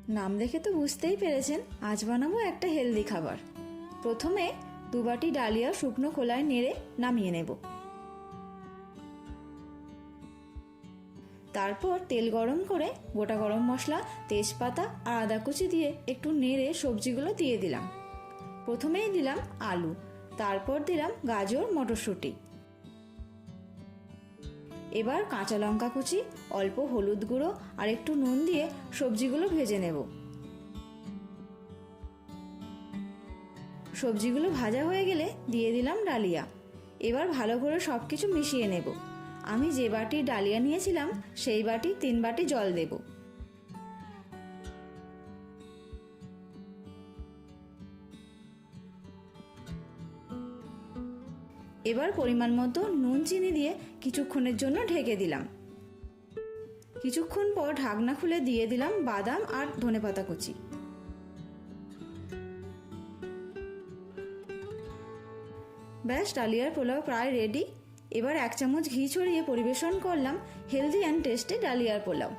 নাম দেখে তো বুঝতেই পেরেছেন আজ বানাবো একটা হেলদি খাবার। প্রথমে 2 বাটি ডালিয়া শুকনো খোলায় নেড়ে নামিয়ে নেব। তারপর তেল গরম করে গোটা গরম মশলা, তেজপাতা আর আদা কুচি দিয়ে একটু নেড়ে সবজিগুলো দিয়ে দিলাম। প্রথমেই দিলাম আলু, তারপর দিলাম গাজর, মটরশুঁটি। এবার কাঁচা লঙ্কা কুচি, অল্প হলুদ গুঁড়ো আর একটু নুন দিয়ে সবজিগুলো ভেজে নেব। সবজিগুলো ভাজা হয়ে গেলে দিয়ে দিলাম ডালিয়া। এবার ভালো করে সবকিছু মিশিয়ে নেব। আমি যে বাটি ডালিয়া নিয়েছিলাম সেই বাটি 3 বাটি জল দেব। এবার পরিমাণ মতো নুন চিনি দিয়ে কিছুক্ষণের জন্য ঢেকে দিলাম। কিছুক্ষণ পর ঢাকনা খুলে দিয়ে দিলাম বাদাম আর ধনেপাতা কুচি। ব্যাস, ডালিয়ার পোলাও প্রায় রেডি। এবার 1 চামচ ঘি ছড়িয়ে পরিবেশন করলাম হেলদি অ্যান্ড টেস্টি ডালিয়ার পোলাও।